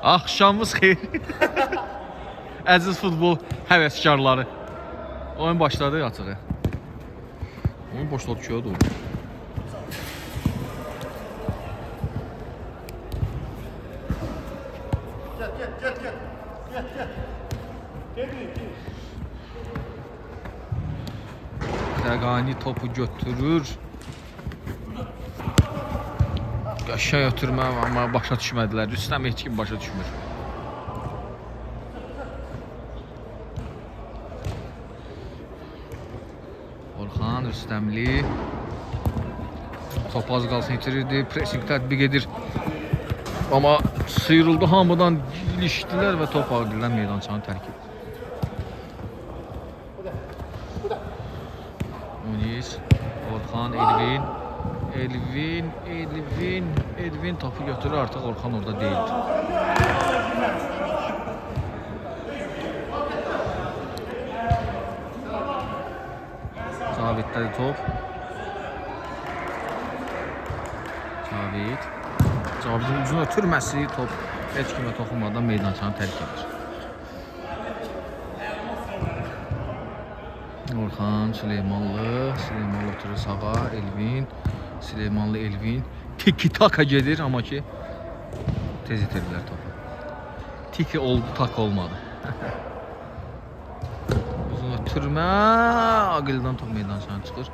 Axşamınız xeyir. Əziz futbol həvəskarları. Oyun başladı açığı. Oyun başladı ki, doğru. Təqani topu götürür. Qəşəng ötürmə, amma başa düşmədilər. Rüstəm heç kim başa düşmür. Orxan Rüstəmli. Top az qalsın itirirdi. Pressing tətbiq edir. Amma sıyrıldı, hamıdan ilişdilər və top ağırlıqdan meydançanı tərk etdi. Muniz, Orxan, Elvin topu götürür, artıq Orxan orada değildi. Cavid'də top. Cavid'in uzun ötürməsi, top heç kimə toxunmadan meydançanı tərk edir. Orxan, Süleymanlı oturur sağa, Süleymanlı Elvin. Tiki-taka gedir, amma ki tez itirirlər topu. Tiki oldu, tak olmadı. Uzun ötürmə, Aqildən top meydançana çıxır.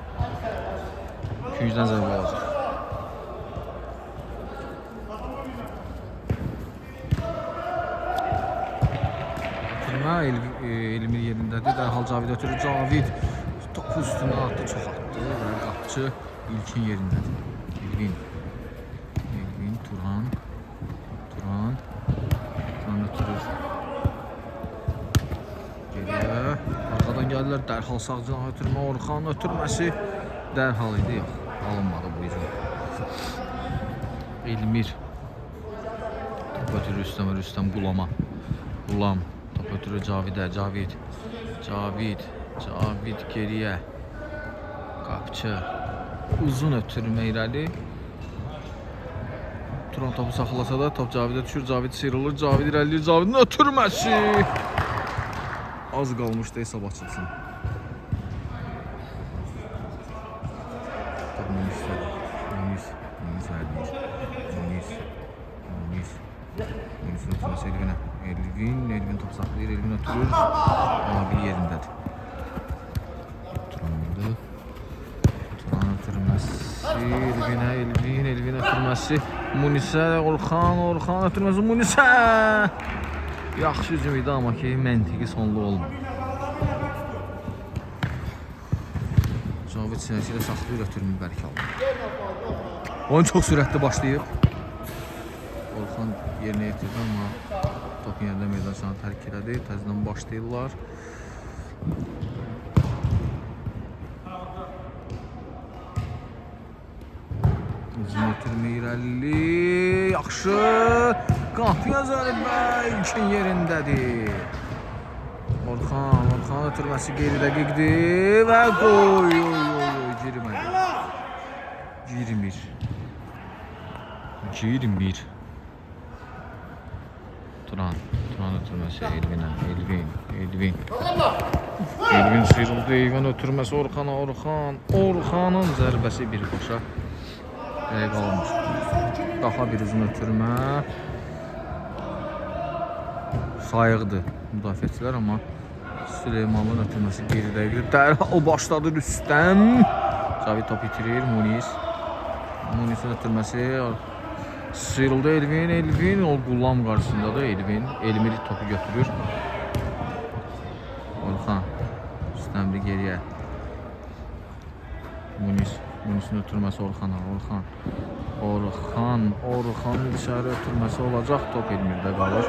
Küncdən zərbə alacaq. Elmir yerindədir. Dərhal Cavid ötürür. Cavid topu üstünə atdı, çox atdı və qapçı İlkin yerindədir. Elvin, Turan ötürür. Geriyə, arqadan gəlirlər. Dərhal sağcıdan ötürmə, Orxan ötürməsi dərhal idi, yox, alınmadı bu izin. Elmir top ötürür Rüstəm Qulam top ötürür Cavidə, Cavid geriyə, qapçı uzun ötürmə irəli. Turan topu saxlasa da top Cavidə düşür, Cavid sıyrılır, Cavid irəliləyir, Cavidin ötürməsi az qalmışdı hesab açılsın. Muniz ötürməsi Elvinə. Elvin top saxlayır, Elvin ötürür. Amma bir yerindədir. Turan ötürməsi Elvin ötürməsi Munizə, Orxan ötürməsi Munizə. Yaxşı hücum idi, amma ki məntiqi sonlu olmadı. Cavid sinəsi ilə saxlayır, ötürmü bərk aldı. Oyun çox sürətli başlayıb. Orxan yerinə yetirdi, amma topun yerində meydançanı tərk elədi. Təzədən başlayırlar. Uzun ötürmə irəli. Yaxşı. Qapıya zərbə İlkin yerindədir. Orxan ötürməsi qeyri-dəqiqdir və qoy. Girmir. Turan ötürməsi Elvin sıyrıldı, Elvin ötürməsi Orxanın zərbəsi birbaşa dəqiq alınır. Daha bir uzun ötürmə. Sayıqdır müdafiəçilər, amma Süleymanın ötürməsi qeyri-dəqiqdir. Dərhal başladı Rüstəm. Cavid top itirir, Munizin ötürməsi. Sıyrıldı Elvin o Qulam qarşısındadır. Elmir topu götürür. Orxan Rüstəmli geriyə. Munizin ötürməsi Orxanın içəri ötürməsi olacaq. Top Elmirdə qalır.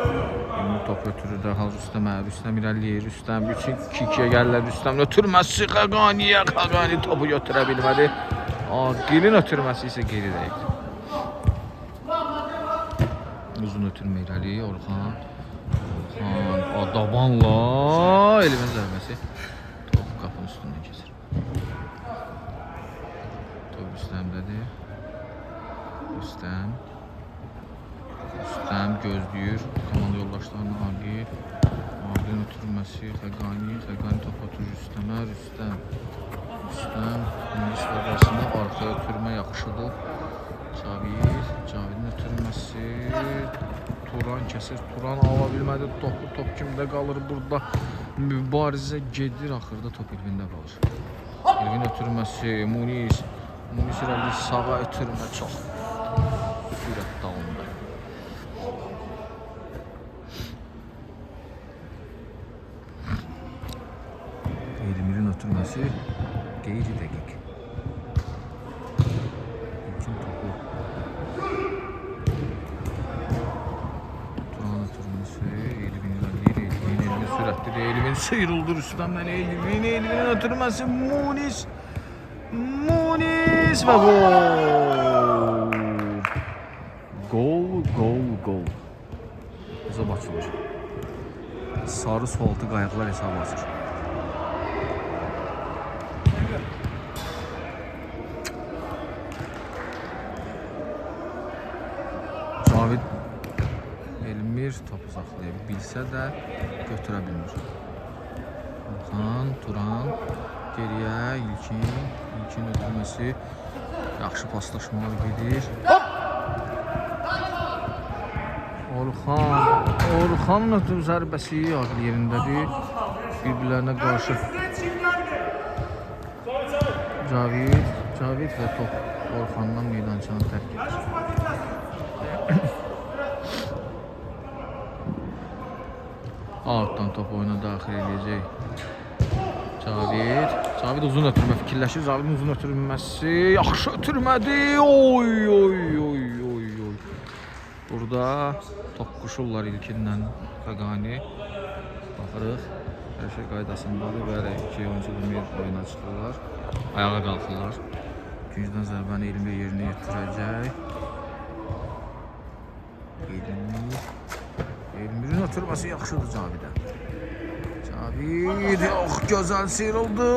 Elmir top ötürür dərhal Rüstəmə. Rüstəm irəliləyir. Rüstəm 3-2-yə gəlirlər. Rüstəmin ötürməsi Xaqani topu götürə bilmədi. Aqilin ötürməsi isə qeyri-dəqiqdir. Uzun ötürmə irəli, Orxan Adabanla Elvin zərbəsi top qapının üstündən keçir. Top Rüstəmdədir. Rüstəm gözləyir. Komanda yoldaşlarını alır. Adilin ötürülməsi Xəqani top ötürür Rüstəmə. Rüstəm İngilis arasında arxaya ötürmə yaxşıdır. Cavidin ötürülməsi Turan kəsir. Turan ala bilmədi. Top kimdə qalır burada? Mübarizə gedir. Axırda top Elvində qalır. Elvin ötürülməsi Muniz irəli sağa ötürmə çox sürət dalında. Elmir'in ötürməsi qeyri dəqiq. İlkin topu Turan ötürməsi Elvin sürətlidir. Elvin sıyrıldı Rüstəmdən. Elvin ötürməsi Muniz və gol. Hesab açılır. Sarı soltu qayıqlar hesab açır. Cavid Elmir topu saxlaya bilsə də götürə bilmir. Turan geriyə İlkin ötürməsi yaxşı paslaşmalar gedir. Orxanın ötürü zərbəsi ağır yerindədir. Bir-birlərinə qarşı Cavid və top Orxandan meydançanı tərk edir. Altdan top oyuna daxil edəcək. Cavid uzun ötürmə fikirləşir. Cavidin uzun ötürməsi yaxşı ötürmədi. Oy. Burada toqquşurlar İlkinlə Xəqani. Baxırıq. Hər şey qaydasındadır. Bəli, iki oyuncu oyuna çıxırlar. Ayağa qalxırlar. İkinciden zərbəni Elmir yerinə yetirəcək. Elmir'in ötürməsi yaxşıdır Cavidə. Cavid gözəl sıyrıldı.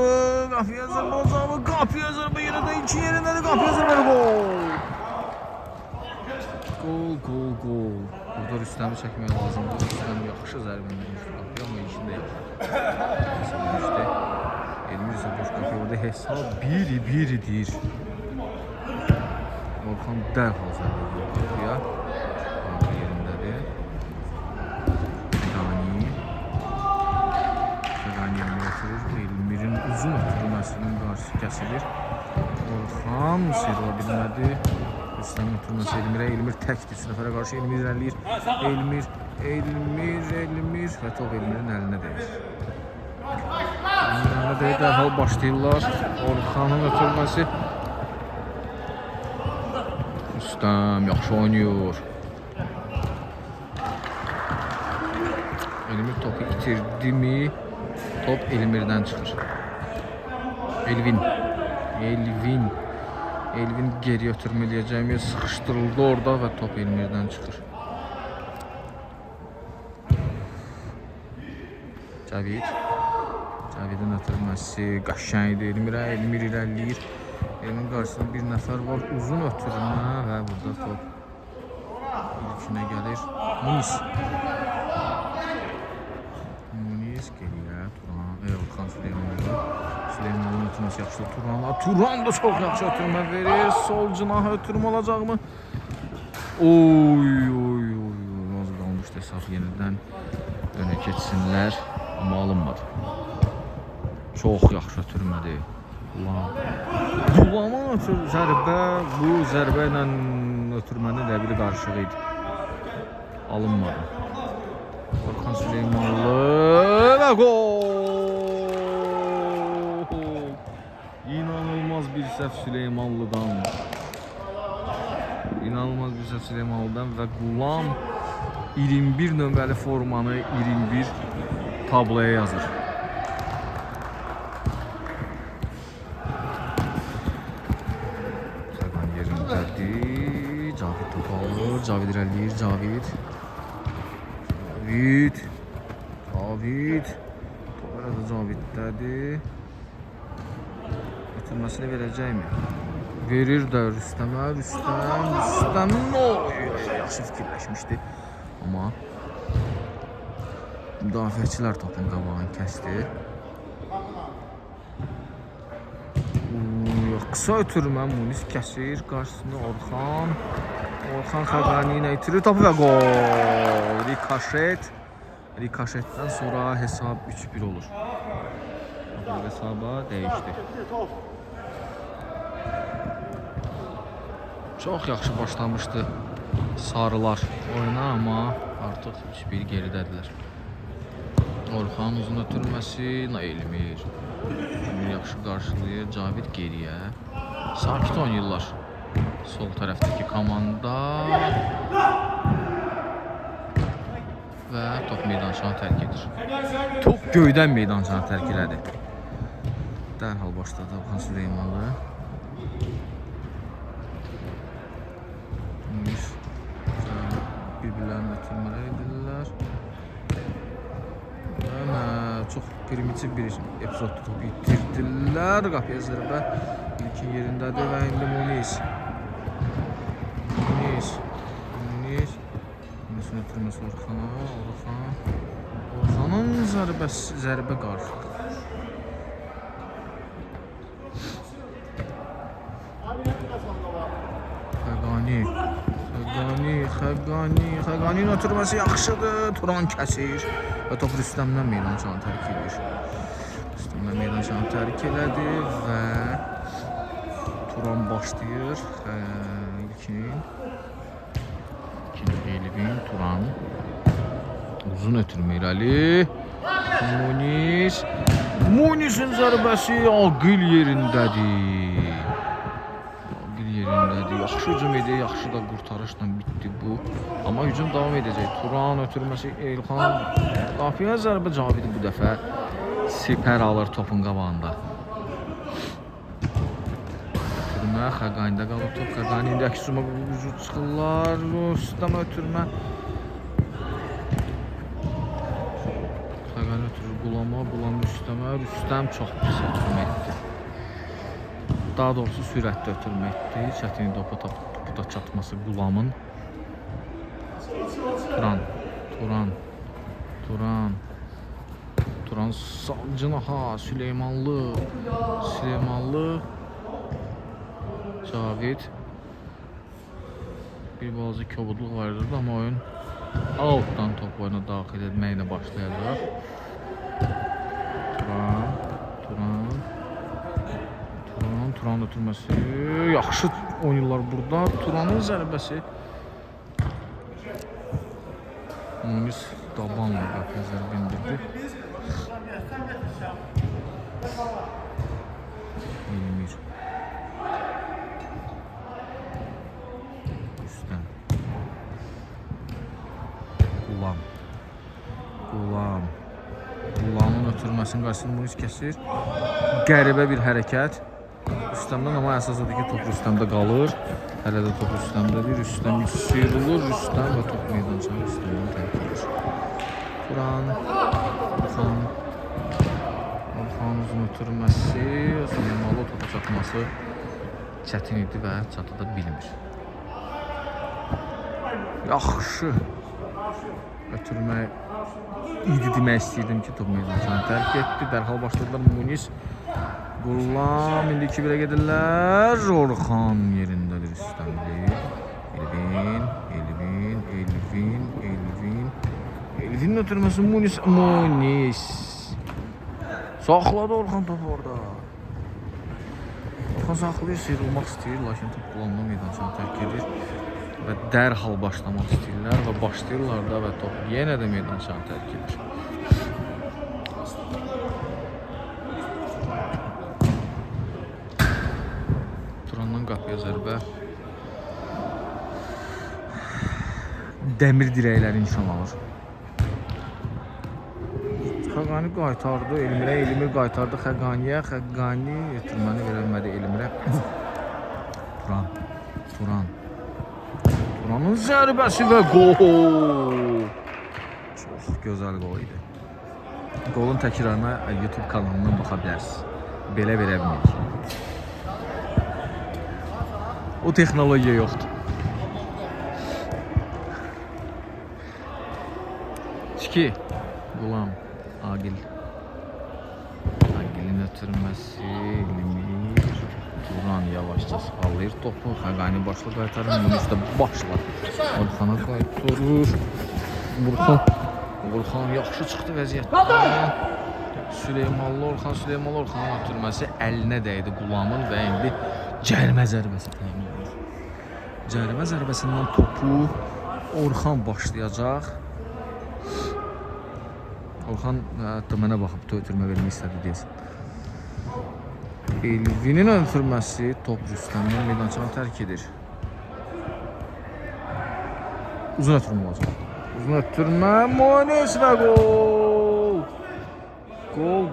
Qapıya zərbə yerində iki yerindədir. Qapıya zərbə gol. Burada Rüstəmi çəkmək lazımdır. Rüstəm yaxşı zərbə endirmişdir qapıya, amma işində yaxşı. Elmir isə boş qapıya burada hesab 1-1-dir. Orxan dərhal zərbə edir qapıya. Qapı yerindədir. Xəqani Elmir ötürür. Elmir'in uzun ötürməsinin qarşısı kəsilir. Orxan sıyrıla bilmədi. Rüstəmin ötürməsi Elmir'ə. Elmir təkdir. 3 nəfərə qarşı Elmir irəliləyir. Elmir və top Elmir'in əlinə dəyir. Dərhal başlayırlar. Orxanın ötürməsi. Rüstəm yaxşı oynayır. Elmir topu itirdi mi? Top Elmir'dən çıxır. Elvin geri ötürmələyəcək. Sıxışdırıldı orada və top Elmir'dən çıxır. Cavidin ötürməsi qəşəngdir Elmir'ə. Elmir irəliləyir. Elmin qarşısında bir nəfər var. Uzun ötürmə və burada top İlkinə gəlir. Muniz geriyə. Turan və Orxan Süleymanın ötürməsi yaxşıdır Turan da çox yaxşı ötürmə verir. Sol cinaha ötürmə olacaqmı? Oy. Az qalmışdı hesab yenidən önə keçsinlər. Amma alınmadı. Çox yaxşı ötürmədi. Qulamın zərbə, bu zərbə ilə ötürmənin rəqli qarışığı idi. Alınmadı. Orxan Süleymanlı və gol! İnanılmaz bir səhv Süleymanlıdan. Və Qulam 21 nömrəli formanı 21 tabloya yazır. Xəqani yerindədir. Cavid topu alır. Cavid irəliləyir. Cavid. Top arada Caviddədir. Ötürməsini verəcəkmi? Verir də Rüstəmə. Rüstəm yaxşı fikirləşmişdi. Amma müdafiəçilər topun qabağını kəsdi. Qısa ötürmə Munis kəsir. Qarşısında Orxan. Orxan Xəqani ilə itirir topu və gol. Rikoşet. Rikoşetdən sonra hesab 3-1 olur. Hesaba dəyişdi. Çox yaxşı başlamışdı sarılar oyuna, amma artıq 3-1 geridədirlər. Orxan uzun ötürməsi, Elmir. Elmir yaxşı qarşılayır, Cavid geriyə. Sakit oynayırlar sol tərəfdəki komanda. Və top meydançanı tərk edir. Top göydən meydançanı tərk elədi. Dərhal başladı Orxan Süleymanlı. Bir-birlərini ötürmələr edirlər. Çox primitiv bir epizodda topu itirdilər. Qapıya zərbə ilkin yerindədir və indi Munis. Munisin ötürməsi Orxana. Orxanın zərbə qarşılığı. Xəqani'nin ötürməsi yaxşıdır. Turan kəsir və top Rüstəmdən meydançanı tərk edir. Rüstəmdən meydançanı tərk elədi və Turan başlayır. İlkin Elvin, Turan. Uzun ötürmə irəli. Munisin zərbəsi aqil yerindədir. Yaxşı hücum edir, yaxşı da qurtarışla bitdi bu. Amma hücum davam edəcək. Turan ötürməsi Elxan. Qapıya zərbə Cavidi bu dəfə sipər alır topun qabağında. Ötürmə Xəqani'də qalır top. Xəqani'ndəki suma vücud çıxırlar. Rüstəmə ötürmə. Xəqani ötürür Qulama. Qulam Rüstəmə. Rüstəm çox pis ötürmə etdi. Daha doğrusu sürətli ötürmə etdi. Çətin topa çatması Qulamın. Turan Savcınaha Süleymanlı. Cavid. Bir bazı kobudluq vardır, amma oyun altdan top oyuna daxil etməklə başlayacaq. Turan ötürməsi. Yaxşı oynayırlar burada. Turanın zərbəsi. Munis Dabanla qapıya zərbə indirdi. Elmir. Rüstəm. Qulamın ötürməsinin qarşısını Munis kəsir. Qəribə bir hərəkət. Rüstəmdən, amma əsas odur ki, top Rüstəmdə qalır. Hələ də top Rüstəmdədir. Rüstəm sıyrılır. Rüstəm və top meydançanı Rüstəmdən tərk edir. Orxan uzun ötürməsi, Süleymanlı topa çatması çətin idi və çata da bilmir. Yaxşı ötürmək idi demək istəyirdim ki, top meydançanı tərk etdi. Dərhal başladılar Munis. Qulam indi 2-1-ə gedirlər. Orxan yerindədir Rüstəmli. Elvin ötürməsi Munis. Saxladı Orxan topu orada. Orxan saxlayır, sıyrılmaq istəyir, lakin top Qulamla meydançanı tərk edir və dərhal başlamaq istəyirlər və başlayırlar da və top yenə də meydançanı tərk edir. Turandan qapıya zərbə. Dəmir dirəkləri nişan alır. Xəqani qaytardı Elmirə, Elmir qaytardı Xəqaniyə, Xəqani ötürməni verəlmədi Elmirə. Turanın zərbəsi və gol! Çox gözəl gol idi. Golun təkrarına YouTube kanalından baxa bilərsiniz. Belə verə bilmirik. O texnologiya yoxdur. 2. Qulam. Aqil. Aqilin ötürməsi. Elmir. Turan yavaşca sallayır topu. Xəqani başla qaytarır. Bunun üstə başla. Orxana qaytarır. Orxan yaxşı çıxdı vəziyyətdən. Süleymanlı Orxanın ötürməsi əlinə dəydi Qulamın və indi cərimə zərbəsi təyin edir. Cərimə zərbəsindən topu Orxan başlayacaq. Orxan hətta mənə baxıb ötürmə vermək istədi deyəsən. Elvinin ötürməsi top Rüstəmdən meydançanı tərk edir. Uzun ötürmə olacaq. Uzun ötürmə, Munis və gol!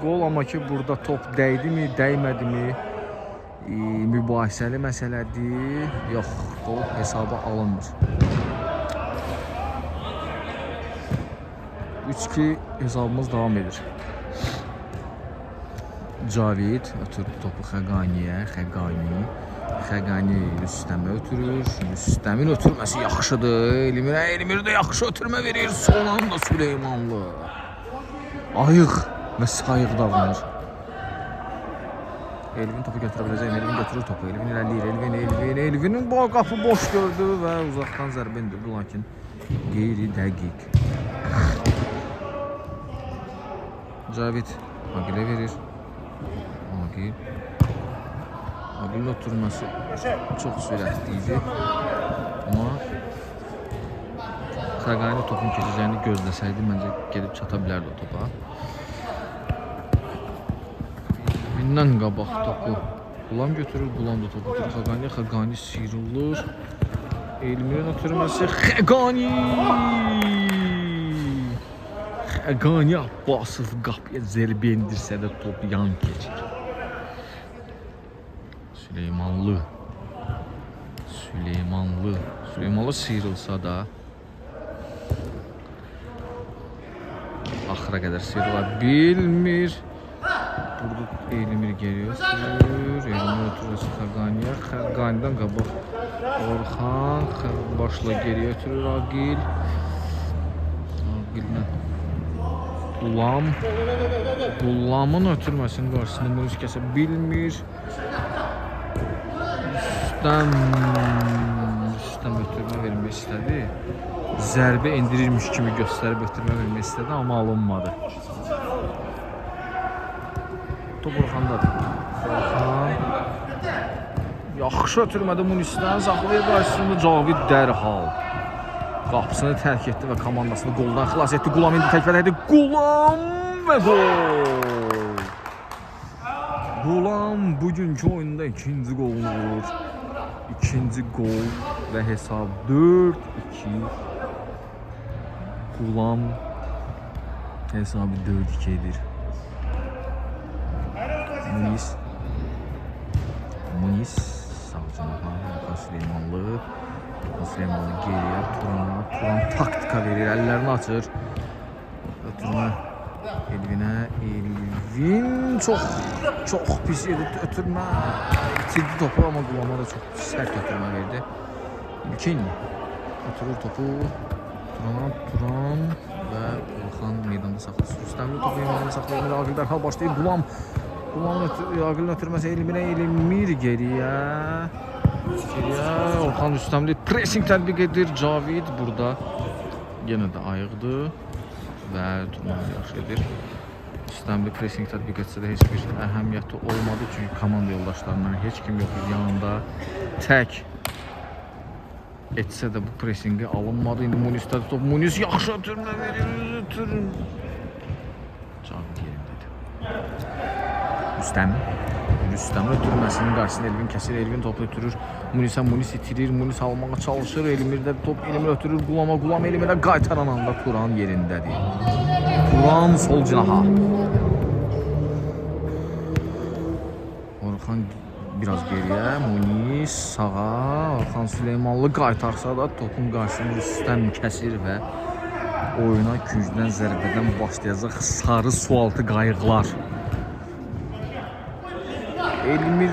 Gol, amma ki burada top dəydimi, dəymədimi mübahisəli məsələdir. Yox, gol hesaba alınmır. 3-2 hesabımız davam edir. Cavid ötürür topu Xəqaniyə, Xəqani Rüstəmə ötürür. Rüstəmin ötürməsi yaxşıdır. Elmir də yaxşı ötürmə verir. Son anda Süleymanlı. Ayıq və sayıq davranır. Elvin topu götürə biləcək. Elvin götürür topu. Elvin irəliləyir. Elvinin qapı boş gördü və uzaqdan zərbə indirdi, lakin qeyri-dəqiq. Cavid Aqilə verir. Aqilin ötürməsi çox sürətli idi. Amma Xəqani topun keçəcəyini gözləsəydi, məncə gedib çata bilərdi o topa. Mindən qabaq topu Qulam götürür, Qulam da topu götürür Xəqaniyə. Xəqani sıyrılır. Elmirin ötürməsi Xəqani Abbasov qapıya zərbə endirsə də top yan keçir. Süleymanlı sıyrılsa da axıra qədər sıyrıla bilmir. Burada Elmir geri ötürür. Elmir ötürürsə Xəqaniyə. Xəqanidən qabaq Orxan başla geri ötürür Aqil. Aqillə Qulamın ötürməsinin qarşısında Munis kəsə bilmir. Rüstəm ötürmə vermək istədi. Zərbə endirirmiş kimi göstərib ötürmə vermək istədi, amma alınmadı. Top Orxandadır. Orxan yaxşı ötürmədi Munisdən, saxlayır qarşısında Cavid dərhal qapısını tərk etdi və komandasını qoldan xilas etdi. Qulam indi təkvədə idi. Qulam və gol! Qulam bugünkü oyunda ikinci qolunu vurur. İkinci gol və hesab 4-2. Qulam hesabı 4-2 edir. Munis sağ canaha Süleymanlı geriyə Turan taktika verir, əllərini açır. Ötürmə Elvin çox pis yedi ötürmə. İtirdi topu, amma Qulama da çox sərt ötürmə verdi. İlkin ötürür topu Turan və Orxan meydanda saxlayır. Rüstəmli topu meydanda saxlayır. Aqil dərhal başlayır. Aqilin ötürməsi Elmir geriyə. Orxan Rüstəmli pressing tətbiq edir. Cavid burada yenə də ayıqdır və turnuva yaxşı edir. Rüstəmli pressing tətbiq etsə də heç bir əhəmiyyəti olmadı, çünki komanda yoldaşlarından heç kim yox idi yanında. Tək etsə də bu pressingi alınmadı. İndi Munis'də top. Munis yaxşı ötürmə verir. Cavid yerindədir. Rüstəm ötürməsinin qarşısında Elvin kəsir. Elvin topu ötürür. Munis itirir. Munis almağa çalışır. Elmirdə top. Elmir ötürür. Qulam Elmirə qaytaran anda Turan yerindədir. Turan sol cinaha. Orxan biraz geriyə. Munis sağa. Orxan Süleymanlı qaytarsa da topun qarşısında Rüstəm kəsir və oyuna gücdən zərbədən başlayacaq sarı sualtı qayıqlar. Elmir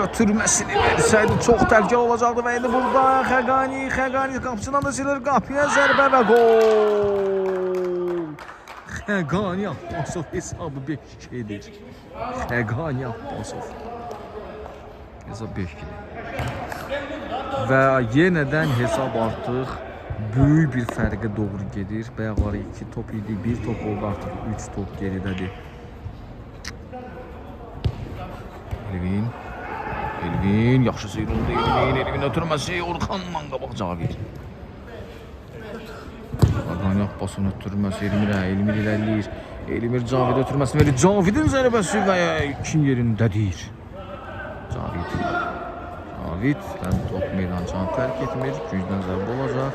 ötürməsini versəydi çox təhlükəli olacaqdı və indi burada Xəqani qapısından da silir, qapıya zərbə və gol! Xəqani Abbasov hesabı 5-2 edir. Xəqani Abbasov hesab 5-2. Və yenədən hesab artıq böyük bir fərqə doğru gedir. Bayaqları 2 top idi, 1 top oldu, artıq 3 top geridədir. Elvin yaxşı sıyrıldı. Elvin ötürməsi Orxanla qabaq Cavid. Xəqani Abbasovun ötürməsi Elmir irəliləyir. Elmir Cavid ötürməsini verir. Cavidin zərbəsi və 2 yerindədir. Cavid top meydançanı tərk etmir. Gücdən zərbə olacaq.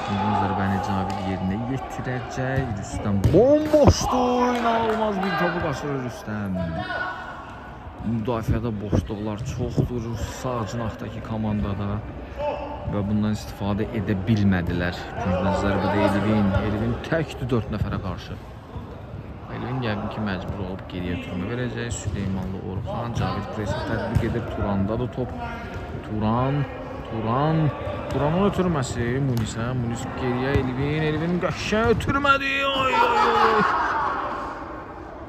Gücdən zərbəni Cavid yerinə yetirəcək. Rüstəm bomboşdur. İnanılmaz bir topu qaçırır Rüstəm. Müdafiədə boşluqlar çoxdur sağ cinahdakı komandada və bundan istifadə edə bilmədilər. Gücdən zərbədə Elvin təkdir 4 nəfərə qarşı. Elvin yəqin ki məcbur olub geriyə ötürmə verəcək. Süleymanlı Orxan, Cavid presi tətbiq edir. Turandadır top. Turanın ötürməsi Munisə. Munis geriyə Elvin qəşəng ötürmədi.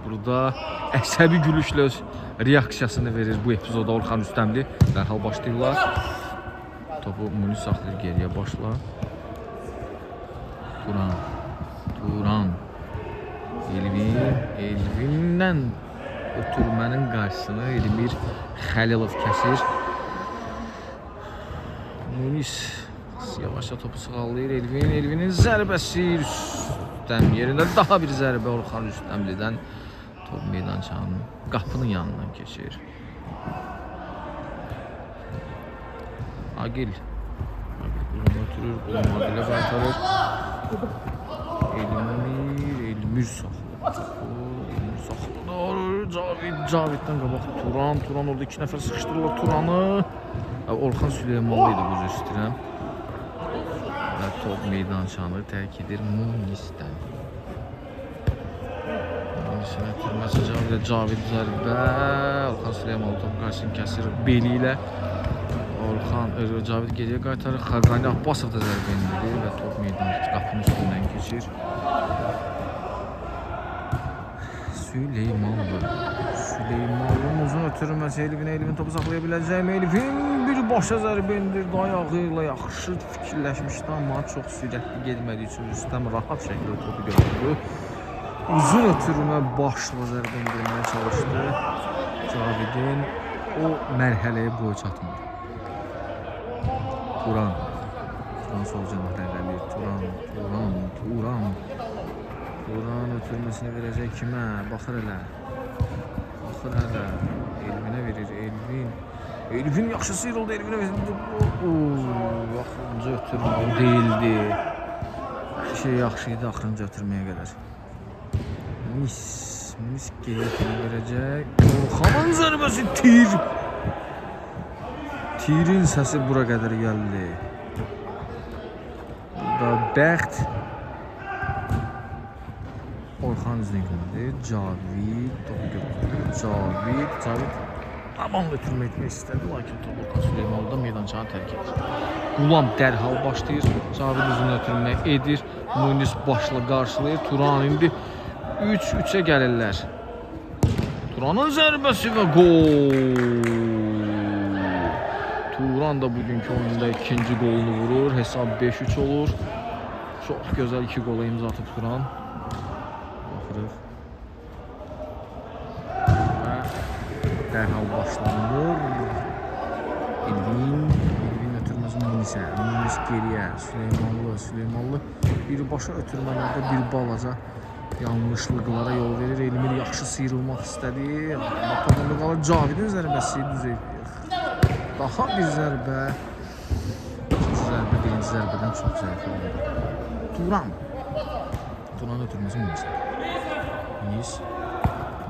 Burada əsəbi gülüşlə reaksiyasını verir bu epizoda Orxan Rüstəmli. Dərhal başlayırlar. Topu Munis saxlayır geriyə başla. Turan. Elvinlə ötürmənin qarşısını Elmir Xəlilov kəsir. Munis yavaşca topu sığallayır. Elvinin zərbəsi Rüstəm yerində daha bir zərbə Orxan Rüstəmlidən. Top meydançanın qapının yanından keçir. Agil ötürür, Agilə qaytarır. Elmir saxladır. Caviddən qabaq Turan orada 2 nəfər sıxışdırırlar Turanı. Orxan Süleymanlı idi bu istəyirəm. Və top meydançanı tərk edir Munisdən. Munis'in ötürməsi Cavid zərbə. Orxan Süleymanlı top qarşısını kəsir beli ilə. Cavid geriyə qaytarır. Xəqani Abbasov da zərbə indirir və top meydançanı qapının üstündən keçir. Süleymanlının uzun ötürməsi Elvin topu saxlaya biləcək mi? Elvin bir başa zərbə indirdi ayağı ilə yaxşı fikirləşmişdi, amma çox sürətli getmədiyi üçün Rüstəm rahat şəkildə topu götürdü. Uzun ötürmə başla zərbə indirməyə çalışdı. Cavidin o mərhələyə boyu çatmadı. Turan sol cinahda irəliləyir. Turan ötürməsini verəcək kimə? Baxır elə. Elvinə verir. Elvin yaxşı sıyrıldı. Elvinə verir. Axırıncı ötürmə o deyildi. Hər şey yaxşı idi axırıncı ötürməyə qədər. Munis geriyə verəcək. Orxanın zərbəsi Tirin səsi bura qədər gəldi. Burada bəxt Orxan üzrədir. Cavid topu götürür. Cavid aman ötürmə etmək istədi, lakin topu Orxan Süleymanlıda meydançanı tərk edir. Qulam dərhal başlayır. Cavid uzun ötürmə edir. Munis başla qarşılayır. Turan indi 3-3-ə gəlirlər. Turanın zərbəsi və gol. Turan da bugünkü oyunda ikinci golunu vurur. Hesab 5-3 olur. Çox gözəl 2 qola imza atıb Turan. Baxırıq. Və dərhal başlanır. Elvin ötürməsi Munisə. Munis geriyə. Süleymanlı birbaşa ötürmələrdə bir balaca yanlışlıqlara yol verir. Elmir yaxşı sıyrılmaq istədi. Topunda qalır. Cavidin zərbəsi düzeyir. Daha bir zərbə. Birinci zərbədən çox zəif oldu. Turan ötürməsi Munisə.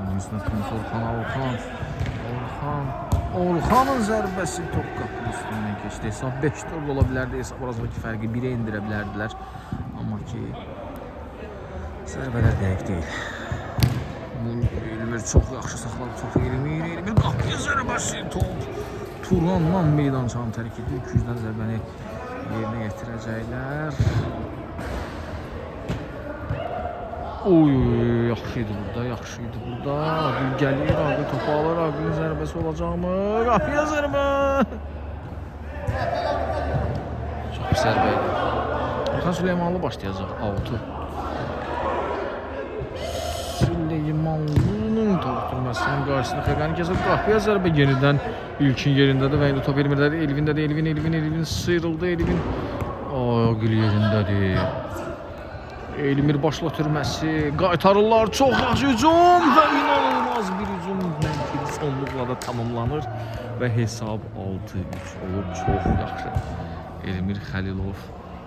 Munis'in ötürməsi Orxanın zərbəsi top qapının üstündən keçdi. Hesab 5-4 ola bilərdi. Hesab arasındakı fərqi 1-ə indirə bilərdilər. Amma ki zərbələr dəqiq deyil. Elmir çox yaxşı saxladı topu. Elmir qapıya zərbəsi top. Turanla meydançanı tərk edir. 200-dən zərbəni yerinə yetirəcəklər. Oy, yaxşı idi burada, yaxşı idi burada. Aqil gəlir, Aqil topu alır, Aqilin zərbəsi olacaqmı? Qapıya zərbə! Çox pis zərbə idi. Orxan Süleymanlı başlayacaq, 6. Süleymanlının top tutmasının qarşısında Xəqani kəsir, qapıya zərbə yenidən ilkin yerindədir və indi top Elmirdədir. Elvindədir, Elvin sıyrıldı, Elvin. Aqil yerindədir. Elmir başlatırması, qaytarırlar, çox yaxşı hücum və inanılmaz bir hücum mənfili sonluqla da tamamlanır və hesab 6-3 olur, çox yaxşı. Elmir Xəlilov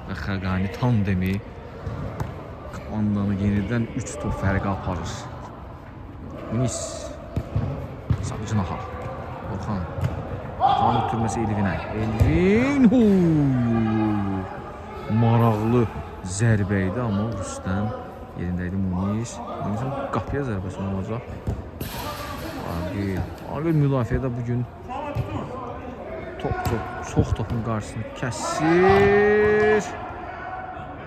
və Xəqani tandemi komandanı yenidən 3 top fərqə aparır. Nis, Sabicin Axar, Orxan ötürməsi Elvinə, Elvin, maraqlı zərbə idi, amma Rüstəm yerindəydi. Muniz qapıya zərbəsi olacaq. Aqil müdafiədə bugün çox topun qarşısını kəsir.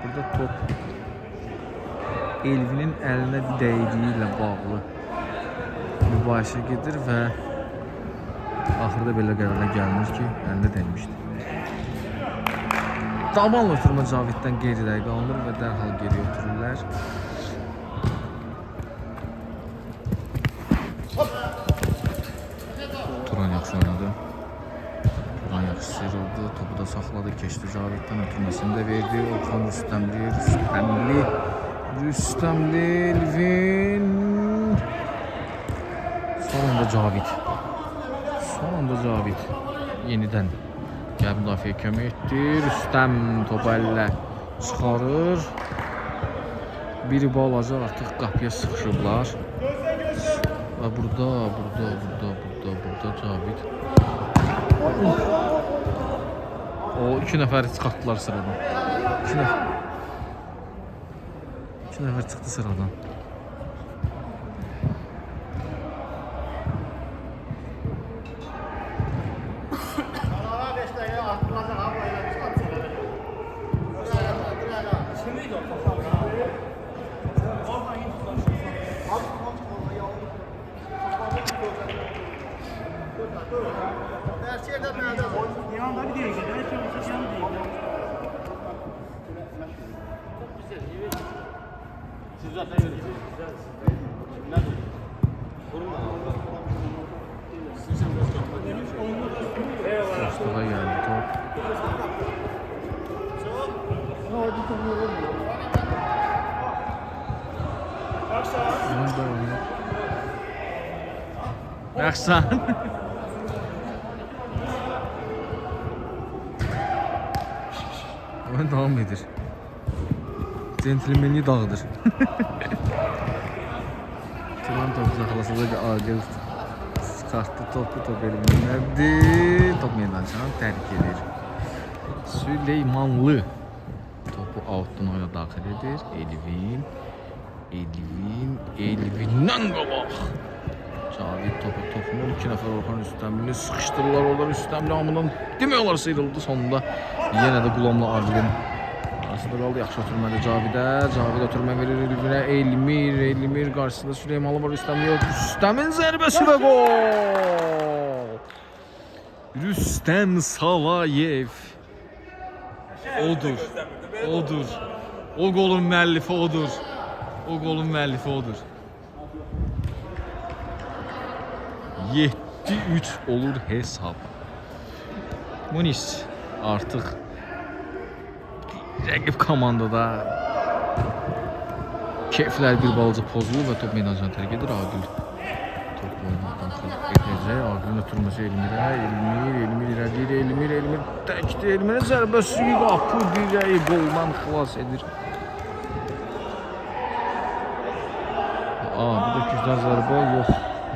Burada top Elvinin əlinə dəydiyi ilə bağlı mübahisə gedir və axırda belə qərara gəlinir ki, əlində dəymişdi. Dabanla ötürmə Caviddən qeyridə qalınır və dərhal geriyə ötürürlər. Turan yaxşı oynadı. Turan yaxşı sıyrıldı, topu da saxladı, keçdi Caviddən ötürməsini də verdi. Orxan Rüstəmli, Elvin. Son anda Cavid yenidən gəl müdafiəyə kömək etdi. Rüstəm topu əllə çıxarır. Biri alacaq, artıq qapıya sıxışıblar. Və burada Cavid. O 2 nəfəri çıxartdılar sıradan. 2 nəfər çıxdı sıradan. Mustafa geldi top. Yaxsan. Oyun devam edir. Centilmenliği dağıdır. Turan topu saxlasa da Aqil çıxartdı topu, top elimindədir. Top meydançadan tərk edir. Süleymanlı topu outdan oyuna daxil edir. Elvindən qabaq. Cavid topunu 2 nəfər Orxan Rüstəmli sıxışdırırlar orada. Rüstəmli hamıdan demək olar sıyrıldı sonunda. Yenə də Qulamla Aqilin arasında qaldı. Yaxşı ötürmədi Cavidə. Cavid ötürmə verir Elvinə. Elmir qarşısında Süleymanlı var. Rüstəmli yox. Rüstəmin zərbəsi və gol! Rüstəm Salayev. Odur. O golun müəllifi odur. 7-3 olur hesab. Muniz artıq rəqib komandada keyflər bir balaca pozulur və top meydançadan tərk edir. Aqil top oyundan edəcək. Aqilin ötürməsi Elmirə. Elmir irəliyir. Elmir təkdir. Elmirə zərbəsi qapı dirəyi qoldan xilas edir. Burada gücdən zərbə yox.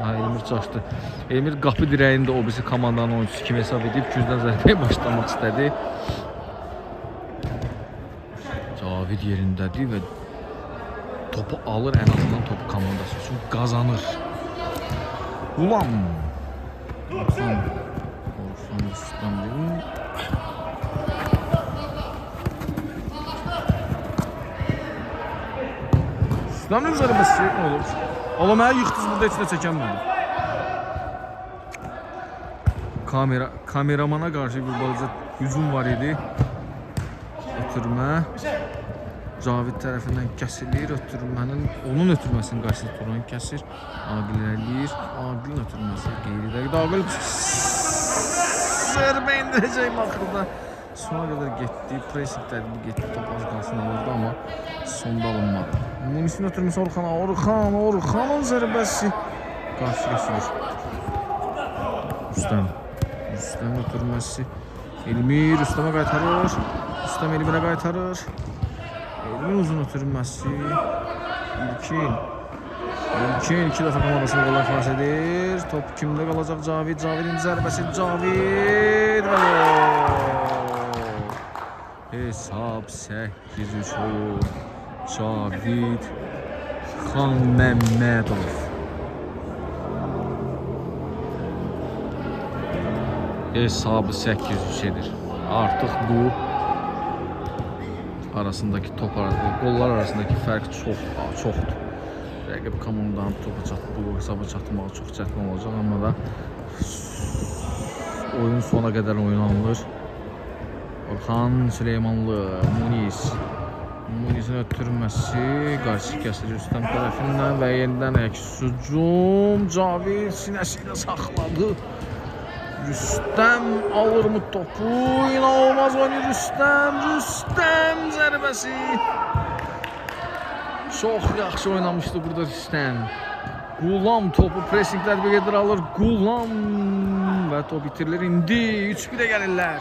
Elmir çaşdı. Elmir qapı dirəyində o birisi komandanın oyuncusu kimi hesab edib gücdən zərbəyə başlamaq istədi. Cavid yerindədir və topu alır, ən azından topu komandası üçün qazanır. Ulan! Orxan Rüstəmli. Rüstəmin zərbəsi nə olur? Allah mənə yıxdınız burada heç nə çəkən mənim. Kameramana qarşı bir balaca hücum var idi. Ötürmə. Cavid tərəfindən kəsilir. Ötürmənin, onun ötürməsinin qarşısında Turan kəsir. Aqil eləyir. Aqilin ötürməsi qeyri-dəqiq. Aqil zərbə indirəcək axırda. Sona qədər getdi. Pressing tədbir getdi. Top az qalsın alırdı, amma sonda alınmadı. Munisin ötürməsi Orxanın zərbəsi qarşı kəsilir. Rüstəm ötürməsi. Elmir Rüstəmə qaytarır. Rüstəm Elmirə qaytarır. Elmin uzun ötürməsi. İlkin 2 dəfə komandasını qola xilas edir. Top kimdə qalacaq? Cavidin zərbəsi. Cavid və gol. Hesab 8-3 olur. Cavid Xanməmmədov. Hesabı 8-3 edir. Artıq bu arasındaki qollar arasındakı fərq çoxdur. Rəqib komandanın bu hesaba çatdırmağı çox çətin olacaq, amma da oyun sona qədər oynanılır. Orxan Süleymanlı, Munisin ötürməsi, qarşı kəsilir Rüstəm tərəfindən və yenidən əks hücum. Cavid sinəsi ilə saxladı. Rüstəm alır mı topu? İnanılmaz oynayır Rüstəm zərbəsi. Çox yaxşı oynamışdı burada Rüstəm. Qulam topu pressing tədbiq edir, alır Qulam və top bitirilir. İndi 3-1-ə gəlirlər.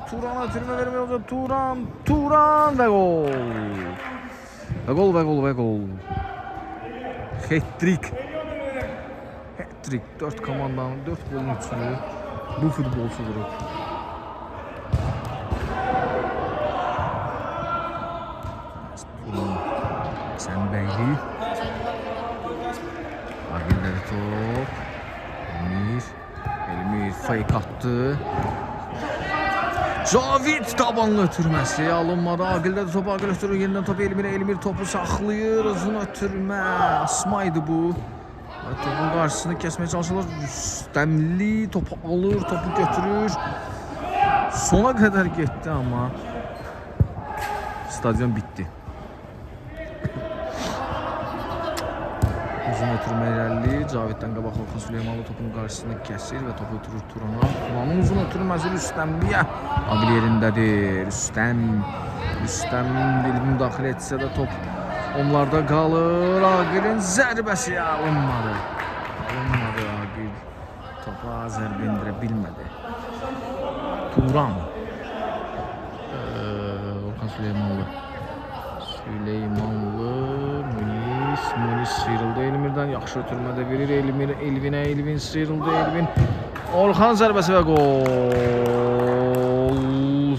Turan'a ötürmə vermək olacaq. Turan və gol. Hat-trick. 4 komandanın 4 golun üçünü bu futbolçu vurub. Sənbəyli. Aqilləri top. Elmir fake attı. Cavid tabanlı ötürməsi alınmadı. Aqildə də topu Aqil ötürür. Yenidən topu Elmir topu saxlayır. Uzun ötürmə. Asmaydı bu. Topun qarşısını kəsməyə çalışırlar. Rüstəmli topu alır, topu götürür. Sona qədər getdi, amma stadion bitdi. Uzun ötürmə irəli. Caviddən qabaq Orxan Süleymanlı topun qarşısını kəsir və topu ötürür Turana. Turanın uzun ötürməsi Rüstəmliyə. Aqil yerindədir. Rüstəm müdaxilə etsə də top onlarda qalır. Aqilin zərbəsi alınmadı. Aqil topa zərbə indirə bilmədi. Turan. Orxan Süleymanlı. Muniz sıyrıldı Elmirdən. Yaxşı ötürmədə verir. Elvin sıyrıldı. Orxan zərbəsi və gol.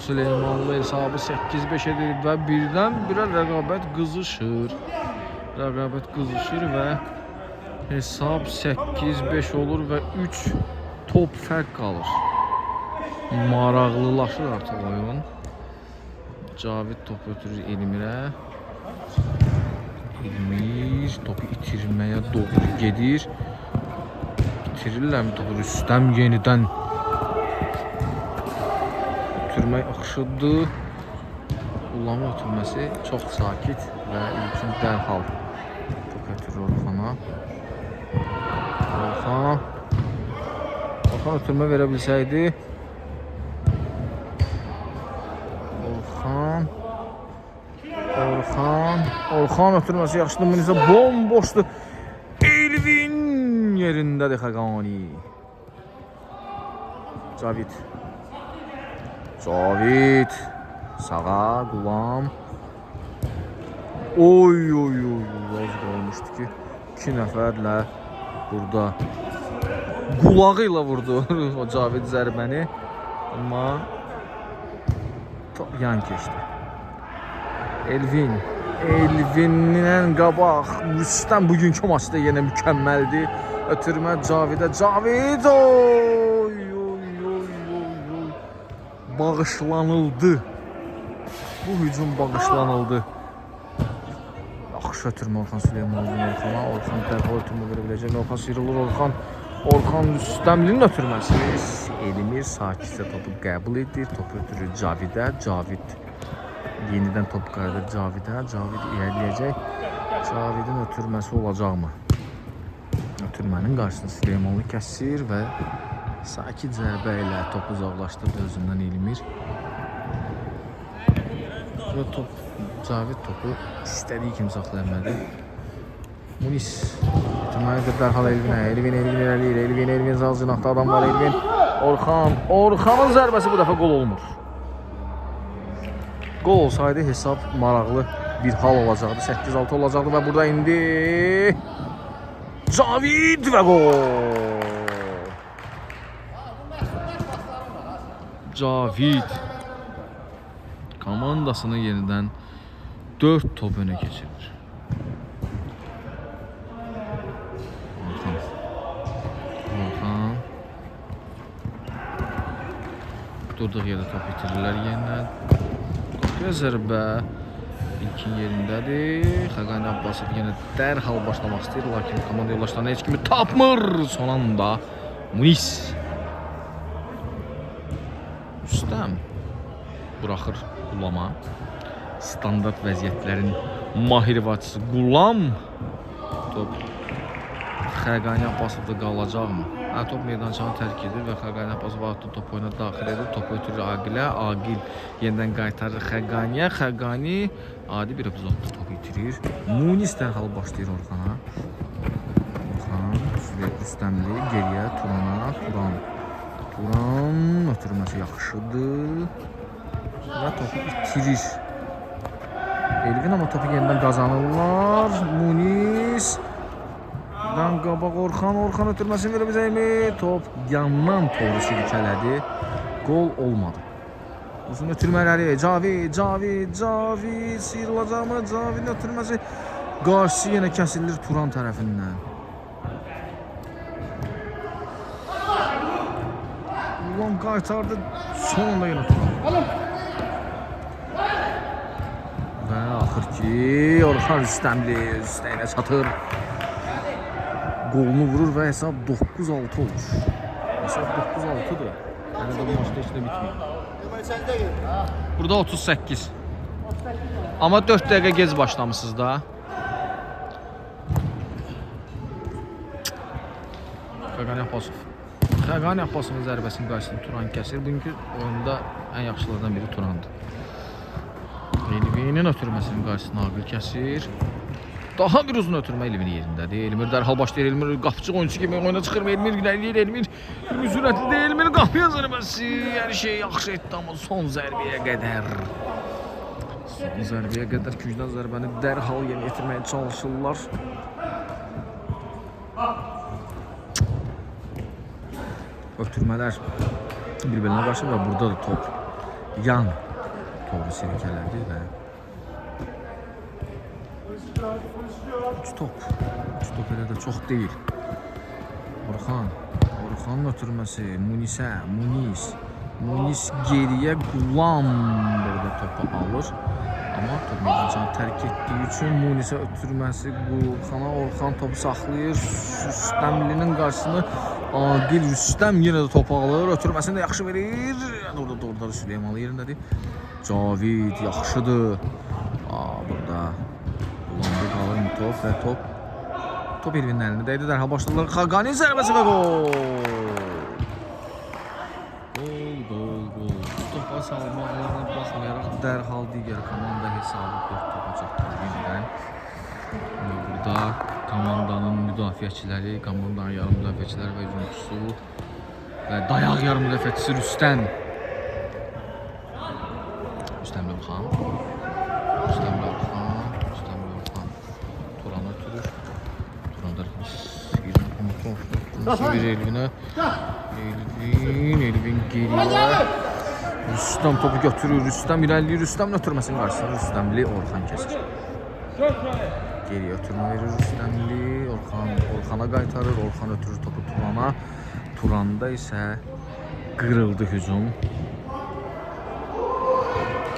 Süleymanlı hesabı 8-5 edir və birdən-birə rəqabət qızışır və hesab 8-5 olur və 3 top fərq qalır. Maraqlılaşır artıq oyun. Cavid topu ötürür Elmirə. Elmir topu itirməyə doğru gedir. İtirirlərmi topu? Rüstəm yenidən ötürmək axşıdır. Qulamın ötürməsi çox sakit və ilkin dərhal top ötürür Orxana. Orxan ötürmə verə bilsəydi. Orxan ötürməsi yaxşıdır. Munizə bomboşdur. Elvin yerindədir Xəqani. Cavid. Sağa, Qulam. Oy, az qalmışdı ki 2 nəfərlə burada qulağı ilə vurdu o Cavid zərbəni. Amma yan keçdi. Elvin'dən qabaq Rüstəm bugünkü maçda yenə mükəmməldir. Ötürmə Cavid. Bağışlanıldı. Bu hücum bağışlanıldı. yaxşı ötürmə Orxan Süleymanovun Orxana. Orxan dərhal ötürmə verə biləcək. Orxan sıyrılır. Orxan Rüstəmlinin ötürməsi. Elmir sakitcə topu qəbul edir. Topu ötürür Cavidə. Cavid yenidən top qayıdır Cavidə. Cavid irəliləyəcək. Cavidin ötürməsi olacaqmı? Ötürmənin qarşısını Süleymanlı kəsir və sakit zərbə ilə topu uzaqlaşdırdı özündən Elmir. Və Cavid topu istədiyi kimi saxlaya bilmədi. Munis ötürməlidir dərhal Elvinə. Elvin irəliyir. Elvin zal cinahda adam var. Elvin. Orxanın zərbəsi bu dəfə qol olmur. Qol olsaydı hesab maraqlı bir hal olacaqdı. 8-6 olacaqdı və burada indi Cavid və qol. Cavid komandasını yenidən 4 top önə keçirir. Orxan durduğu yerdə top itirirlər yenidən. Qopiya zərbə ilkin yerindədir. Xəqani Abbasov yenə dərhal başlamaq istəyir, lakin komanda yoldaşlarına heç kimi tapmır. Son anda Munis Rüstəm buraxır Qulama. Standart vəziyyətlərin mahir ifaçısı Qulam. Top Xəqani Abbasovda qalacaqmı? Top meydançanı tərk edir və Xəqani Abbasov top oyuna daxil edir. Topu ötürür Aqilə. Aqil yenidən qaytarır Xəqaniyə. Xəqani adi bir epizodda topu itirir. Munis dərhal başlayır Orxana. Orxan Rüstəmli geriyə Turana. Turan ötürməsi yaxşıdır və topu itirir. Elvin amma topu yenidən qazanırlar. Munis qabaq Orxan ötürməsini verə biləcəkmi? Top yandan toru silkələdi. Gol olmadı. Uzun ötürmələri Cavid sıyrılacaqmı? Cavidin ötürməsi qarşısı yenə kəsilir Turan tərəfindən. Ulan qaytardı sonunda yenə Turan. Və axır ki Orxan Rüstəmli üstəyinə çatır. Qolunu vurur və hesab 9-6 olur. Hesab 9-6'dır. Yəni bu maçda heç də bitmir. Burada 38. Amma 4 dəqiqə gec başlamışsınız da. Xəqani Abbasovun zərbəsinin qarşısını Turan kəsir. Bugünkü oyunda ən yaxşılardan biri Turandır. Elvinin ötürməsinin qarşısını Aqil kəsir. Daha bir uzun ötürmə Elvin yerindədir. Elmir dərhal başlayır. Elmir qapıcı oyunçu kimi oyuna çıxır. Elmir irəliləyir. Elmir sürətli Elmir qapıya zərbəsi. Hər şey yaxşı etdi amma son zərbəyə qədər. Küncdən zərbəni dərhal yerinə yetirməyə çalışırlar. Ötürmələr bir-birinə qarşı və burada da top yan toru silkələdi və 3 top elə də çox deyil. Orxanın ötürməsi Munis geriyə Qulam burada topu alır. Amma top meydançanı tərk etdiyi üçün Munisə ötürməsi Orxan topu saxlayır. Rüstəmlinin qarşısını Aqil Rüstəm yenə də topu alır. Ötürməsini də yaxşı verir. Orada Süleymanlı yerindədir. Cavid yaxşıdır. Burada Qulanda qalır top və top Elvinin əlində dəydi. Dərhal başladılar. Xəqani zərbəsi və gol. Gol. Topa salmaqlarına baxmayaraq dərhal digər komanda hesabı 4 topa çatdırır yenidən. Burada komandanın müdafiəçiləri, komandanın yarım müdafiəçiləri və hücumçusu və dayaq yarım müdafiəçisi Rüstəm. Rüstəmli Orxan. Turan ötürür. Turan da Elvinə. Elvin geriyə. Rüstəm topu götürür. Rüstəm irəliləyir. Rüstəmin ötürməsinin qarşısında Rüstəmli Orxan kəsir. Geriyə ötürmə verir Rüstəmli. Orxana qaytarır. Orxan ötürür topu Turana. Turanda isə qırıldı hücum.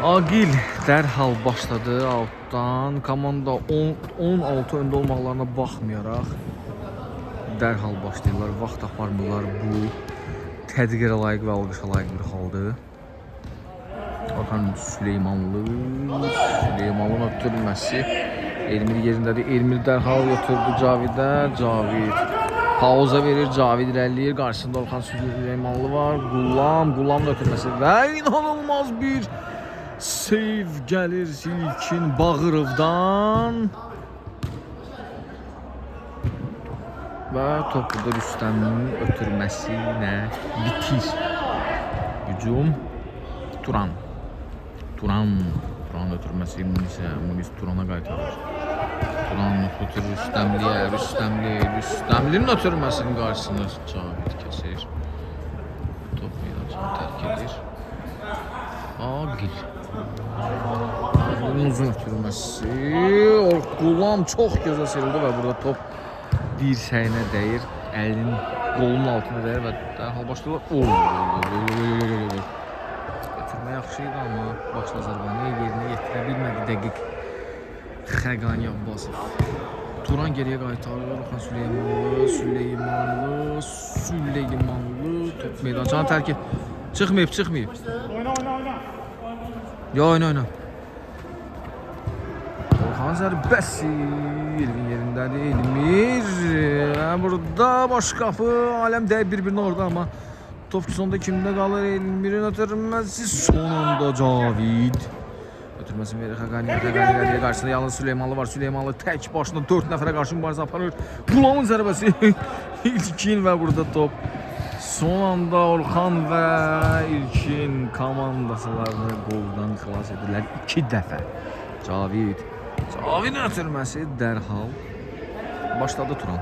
Agil dərhal başladı altdan. Komanda 16 öndə olmaqlarına baxmayaraq dərhal başlayırlar. Vaxt aparmırlar. Bu tədqirə layiq və alqışa layiq bir haldır. Baxın Süleymanlının ötürülməsi. Elmir yerindədir. Elmir dərhal götürdü Cavidə. Cavid pauza verir. Cavid irəliləyir. Qarşısında Orxan Süleymanlı var. Qulamın ötürülməsi və inanılmaz bir seyv gəlir İlkin Bağırovdan. Və top burada Rüstəmin ötürməsi ilə bitir. Hücum Turan ötürməsi Munis Turana qaytarır. Turan ötürür Rüstəmlinin ötürməsinin qarşısını Cavid kəsir. Top meydançanı tərk edir. Agil uzun ötürülməsi. Qulam çox gözəl serildi və burada top dirsəyinə dəyir. Əlinin qolunun altına dəyir və dərhal başlayırlar. Ötürmə yaxşı idi, amma başla zərbanı yerinə yetirə bilmədi dəqiq Xəqani Abbasov. Turan geriyə qaytarır. Orxan Süleymanlı top meydançanı tərk et. Çıxmayıb. Oyna. Orxan zərbəsi Elvin yerindədir. Elmir burada baş qapı aləm dəyib bir-birinə orada, amma top sonunda kimdə qalır? Elmirin ötürülməsi sonunda Cavid. Ötürməsi verir Xəqaniyə qarşısında yalnız Süleymanlı var. Süleymanlı tək başına 4 nəfərə qarşı mübarizə aparır. Qulamın zərbəsi İlkin və burada top. Son anda Orxan və İlkin komandasılarını qoldan xilas edirlər 2 dəfə. Cavidin ötürməsi dərhal başladı Turan.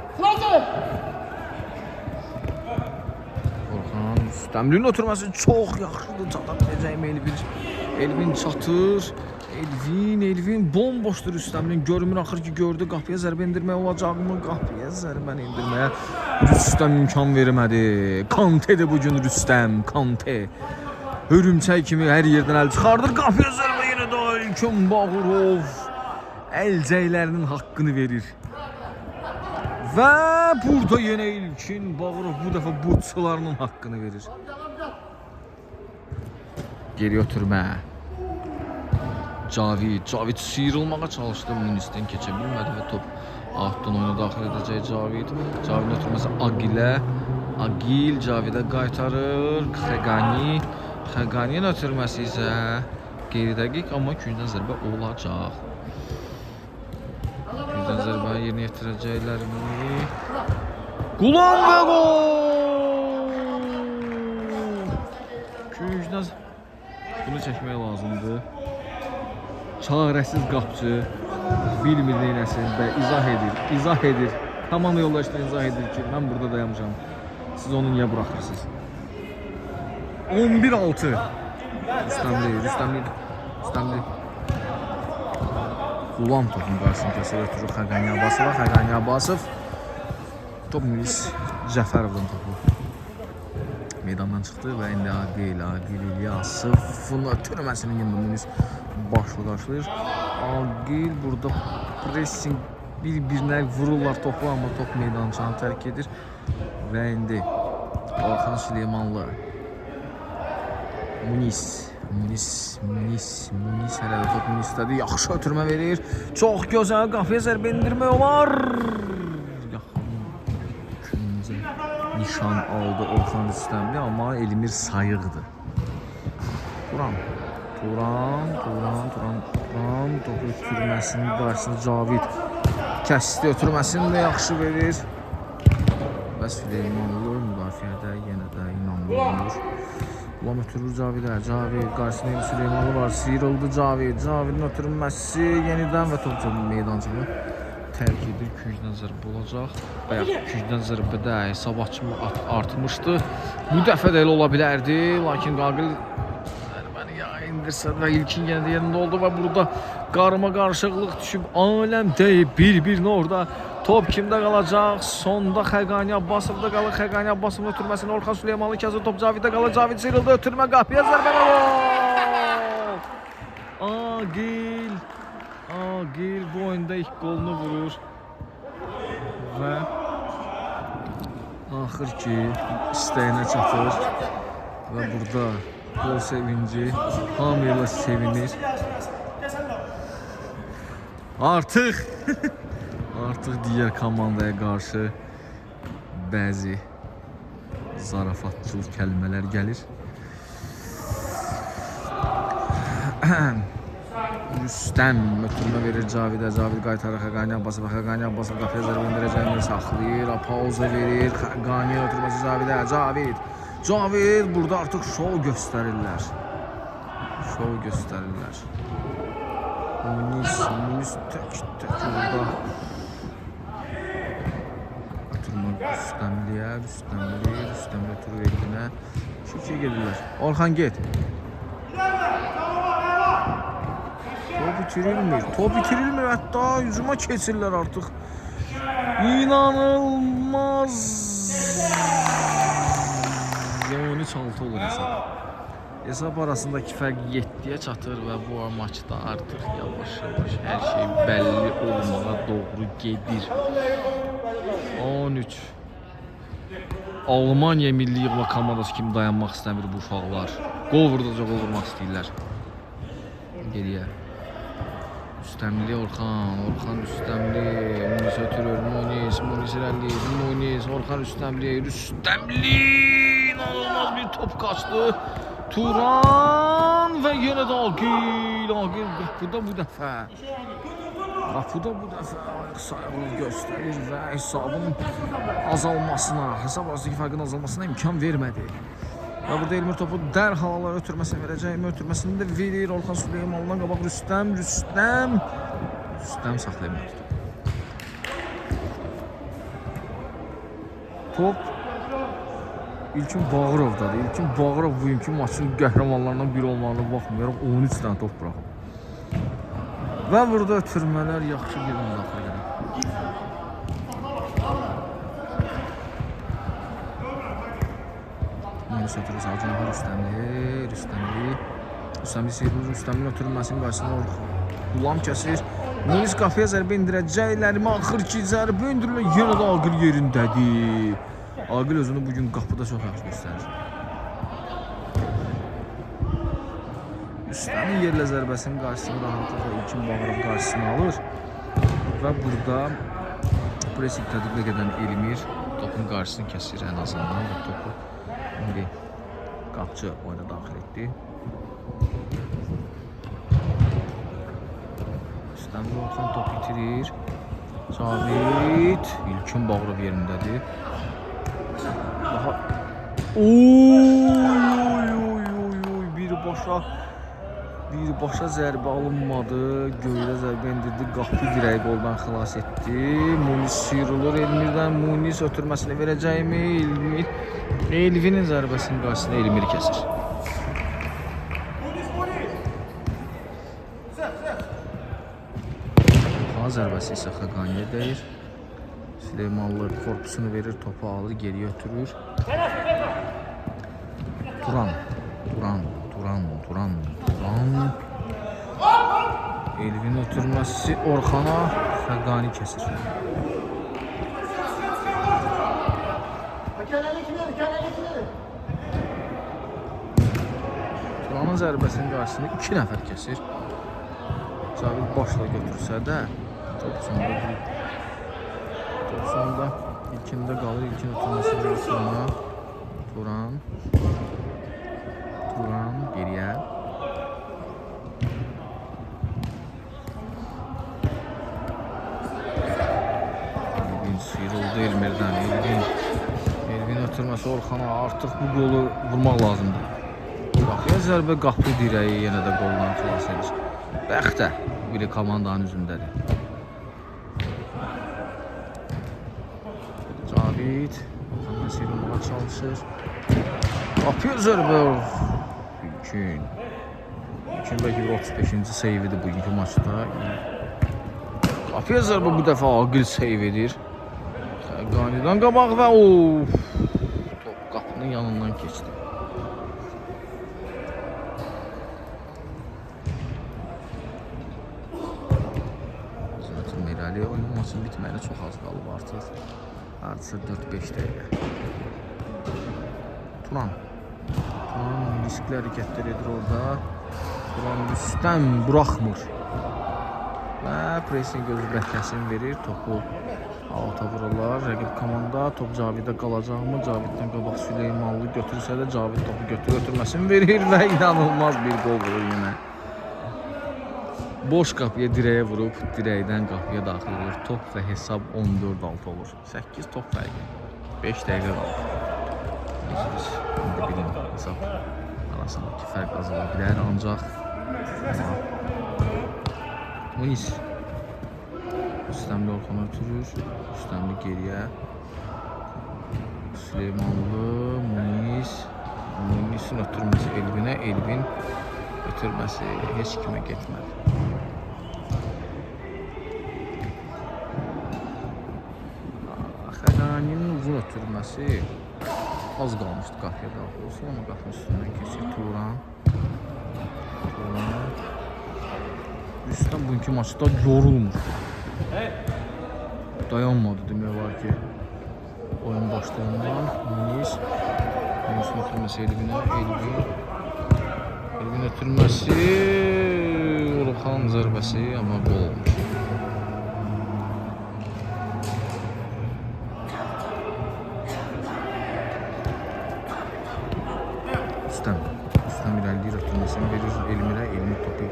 Orxan Rüstəmlinin ötürməsi çox yaxşıdır. Çata biləcəyim Elvin çatır. Elvin bomboşdur Rüstəmlinin. Görmür axır ki gördü. Qapıya zərbə endirmək olacaqmı? Qapıya zərbə endirməyə Rüstəm imkan vermədi. Kantedir bugün Rüstəm. Kante. Hörümçək kimi hər yerdən əl çıxardır. Qapıya zərbə yenə də İlkin Bağırov əlcəklərinin haqqını verir. Və burada yenə İlkin Bağırov bu dəfə butçularının haqqını verir. Geri ötürmə. Cavid sıyrılmağa çalışdı. Munisdən keçə bilmədi və top altdan oyuna daxil edəcək Cavid. Cavidin ötürməsi Agil Cavidə qaytarır. Xəqaniyin ötürməsi isə qeyri dəqiq, amma küncdən zərbə olacaq. Küncdən zərbə yerinə yetirəcəklərmi? Qulam və gol! Küncdən bunu çəkmək lazımdır. Çarəsiz qapçı bilmir neynəsin və izah edir. Komanda yoldaşları izah edir ki, mən burada dayanmışam. Siz onu niyə buraxırsınız? 11-6. Rüstəmli. Qulam topun qarşısını kəsir, ötürür Xəqani Abbasov. Top Munis Cəfərovdan topu meydandan çıxdı və indi Agil İlyasovun ötürməsini yine Munis başlı qarşılayır. Agil burada pressing bir-birinə vururlar topu, amma top meydançanı tərk edir və indi Orxan Süleymanlı Munis hələ də top Munisdədir. Yaxşı ötürmə verir. Çox gözəl qapıya zərbə endirmək olar. Yaxın ikinci nişan aldı Orxan Rüstəmli, amma Elmir sayıqdır. Turan topu ötürməsinin qarşısında Cavid kəsdi. Ötürməsini də yaxşı verir. Və Süleymanlı müdafiədə yenə də inanılmır. Qulam ötürür Cavidə. Cavid qarşısında Süleymanlı var. Sıyrıldı Cavidin ötürülməsi yenidən və top meydançanı tərk edir. Küncdən zərbə olacaq. Bayaq küncdən zərbədə hesabatçı artmışdı. Bu dəfə də elə ola bilərdi. Lakin Qaqil zərbəni indirsə də İlkin yenə də yerində oldu və burada qarma qarışıqlıq düşüb aləm deyib bir-birinə orada. Top kimdə qalacaq? Sonda Xəqani Abbasovda qalır. Xəqani Abbasovun ötürməsini Orxan Süleymanlı kəsir. Top Caviddə qalır. Cavid sıyrıldı. Ötürmə qapıya zərbə gol! Agil bu oyunda ilk golunu vurur və axır ki istəyinə çatır və burada gol sevinci hamıyla sevinir. Artıq digər komandaya qarşı bəzi zarafatçıl kəlmələr gəlir. Rüstəm ötürmə verir Cavidə. Cavid qaytarır Xəqani Abbasov. Xəqani Abbasov qapıya zərbə endirəcəyini saxlayır. Pauza verir. Xəqani ötürməsi Cavidə. Cavid burada artıq şov göstərirlər. Munis tək burada. Ötürmə Rüstəmliyə. Rüstəmli ötürür Elvinə. Şükür gedirlər. Orxan get. Top bitirilmir, hətta hücuma keçirlər artıq. İnanılmaz. 13-6 olur hesab. Hesab arasındakı fərq 7-yə çatır və bu maçda artıq yavaş-yavaş hər şey bəlli olmağa doğru gedir. 13. Almaniya milli yığma komandası kimi dayanmaq istəmir bu uşaqlar. Qol vurmaq istəyirlər. Geriyə. Rüstəmli Orxan Rüstəmli, Munis ötürür, Munis irəliyir, Munis, Orxan Rüstəmli, inanılmaz bir top kaçtı. Turan və yenə də Agil qapıda bu dəfə sayıqlıq göstərir və hesab arasındakı fərqin azalmasına imkan vermədi. Və burada Elmir topu dərhal ötürməsinə verəcək. Ötürməsini də verir. Orxan Süleymandan qabaq Rüstəm saxlayır. Top İlkin Bağırovdadır. İlkin Bağırov bugünkü maçın qəhrəmanlarından biri olmağına baxmayaraq 13 dənə top buraxıb. Və burada ötürmələr yaxşı bir daxil edir. Munis ötürür Sağcınaha Rüstəmli ötürülməsinin qarşısında Qulam kəsir. Munis qapıya zərbə indirəcəklərmi? Axır ki zərbə indirirlər. Yenə də Agil yerindədir. Agil özünü bugün qapıda çox yaxşı göstərir. Rüstəmin yerlə zərbəsinin qarşısını rahatlıqla İlkin Bağırov qarşısını alır. Və burada pressing tədqiq edən Elmir topun qarşısını kəsir ən azından. Topu indi qapçı oyuna daxil etdi. Rüstəmli Orxan top itirir. Cavid İlkin Bağırov yerindədir. Bir başa zərbə alınmadı. Göylə zərbə indirdi. Qapı dirəyi qoldan xilas etdi. Munis sıyrılır Elmirdən. Munis ötürməsini verəcəkmi? Elvinin zərbəsinin qarşısında Elmir kəsir. Orxan zərbəsi isə Xəqaniyə dəyir. Süleymanlı korpusunu verir, topu alır, geriyə ötürür. Turan. Elvin ötürməsi Orxana, Xəqani kəsir. Turanın zərbəsinin qarşısında 2 nəfər kəsir. Cavid başla götürsə də top sonunda ilkində qalır. İlkin ötürməsi sonra Turan geriyə. Elvin sıyrıldı Elmirdən. Elvin ötürməsi Orxana, artıq bu qolu vurmaq lazımdır. Qapıya zərbə, qapı dirəyi yenə də qoldan xilas edir. Bəxtə biri komandanın üzündədir. Cavid Orxandan sıyrılmağa çalışır. Qapıya zərbə İlkin bəlkə 35-ci seyvidir bugünkü maçda. Qapıya zərbə bu dəfə Agil seyv edir. Xəqanidən qabaq və top qapının yanından keçdi. irəli. Oyun maçın bitməyinə çox az qalıb artıq. Hardasa 4-5 dəqiqə. Turan riskli hərəkətlər edir orada. Turan Rüstəm buraxmır. Və pressing gözü bərkəsini verir. Topu alta vururlar. Rəqib komanda top Caviddə qalacaqmı? Caviddən qabaq Süleymanlı götürsə də Cavid topu götürməsini verir və inanılmaz bir gol vurur yenə. Boş qapıya dirəyə vurub, dirəkdən qapıya daxil olur. Top və hesab 14-6 olur. 8 top fərqi. 5 dəqiqə qalır. İndi bilin, hesab arasındakı fərq azala bilər ancaq. Muniz Rüstəmli Orxana ötürür. Rüstəmli geriyə. Süleymanlı, Munizin ötürməsi Elvinə. Elvin ötürməsi heç kimə getmədi. Xəqaninin uzun ötürməsi az qalmışdı qapıya daxil olsun, amma qapının üstündən keçir. Turan. Rüstəm bugünkü maçda yorulmur. Dayanmadı demək var ki, oyun başlarından. Munizin ötürməsi Elvinə. Elvin ötürməsi Orxan zərbəsi, amma gol olmuş. Rüstəm irəliləyir, ötürməsini verir Elmirə. Elmir topu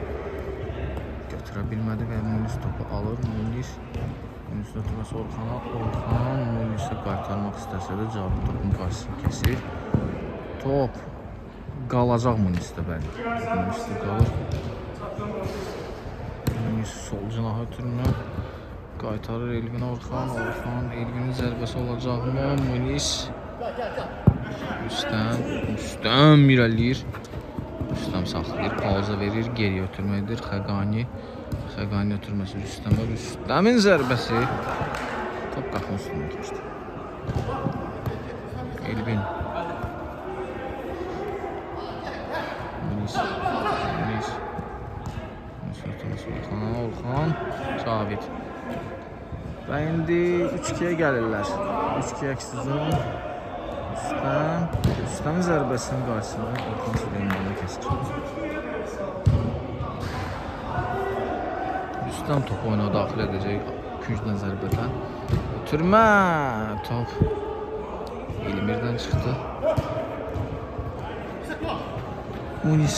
götürə bilmədi və Muniz topu alır. Munizin ötürməsi Orxana. Orxan Munizə qaytarmaq istəsə də Cavid topun qarşısını kesir. Top qalacaq Munizdə bəli. Munizdə qalır. Muniz sol cinaha ötürmə. Qaytarır Elvin Orxan. Elvinin zərbəsi olacaqmı? Muniz. Rüstəm irəliləyir. Rüstəm saxlayır, pauza verir, geriyə ötürmə edir. Xəqani ötürməsi Rüstəmə. Rüstəmin zərbəsi. Top qapının üstündən keçdi. Elvin. Muniz ötürməsi Orxan. Cavid. Və indi 3-2-yə gəlirlər. 3-2 əksizon. Rüstəmin zərbəsinin qarşısında Orxan Süleymanlı kəsir. Rüstəm topu oyuna daxil edəcək küncdən zərbədən. Ötürmə top Elmirdən çıxdı. Muniz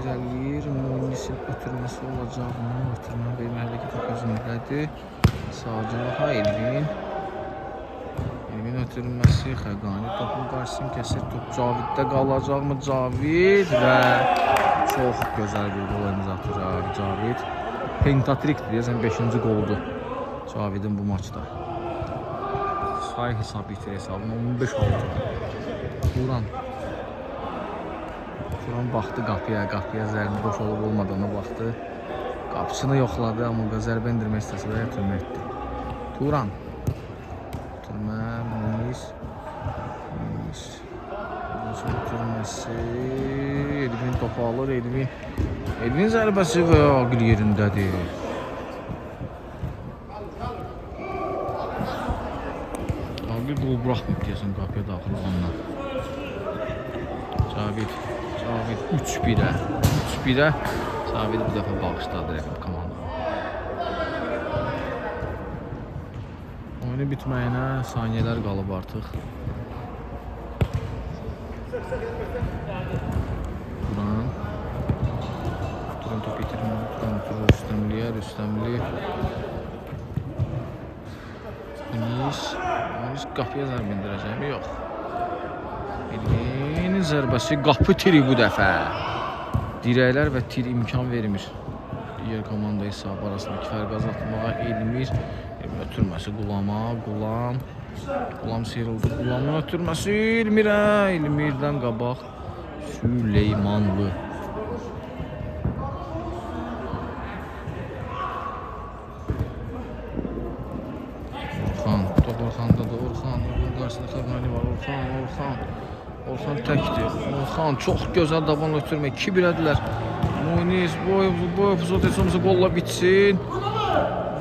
irəliləyir. Munizin ötürməsi olacaqmı? Ötürmə verməkdəki top özündədir. Sağ cinaha Elvin ötürməsi Xəqani topun qarşısını kəsir. Top Caviddə qalacaqmı? Cavid və çox gözəl bir gol imza atır Cavid. Pentatrik deyəsən 5-ci qoldur Cavidin bu maçda. Say hesabı itir hesabını 15-6. Turan baxdı qapıya zərbi boş olub olmadığına baxdı. Qapısını yoxladı, amma zərbə indirmək istəsə də ötürmə etdi. Turan Muniz ötürməsi Elvin topu alır. Elvin zərbəsi və ağır yerindədir. Ağır qol buraxmır deyəsən qapıya daxil olanlar. Cavid 3-1-ə Cavid bu dəfə bağışladı rəqib komandaya. Oyunu bitməyinə saniyələr qalıb artıq. Turan top itirmə. Turan ötürür Rüstəmli. Muniz qapıya zərbə indirəcəkmi? Yox. Elvinin zərbəsi qapı tiri bu dəfə. Dirəklər və tir imkan vermir. Digər komanda hesabı arasındakı fərqi azaltmağa Elmir ötürməsi Qulam sıyrıldı. Qulamın ötürməsi Elmirdən qabaq Süleymanlı. Orxandadır. Orxan qarşısında Xəqani var. Orxan təkdir. Orxan çox gözəl dabanla ötürmə. 2-1-ədilər. Muniz bu epizod heç olmasa qolla bitsin.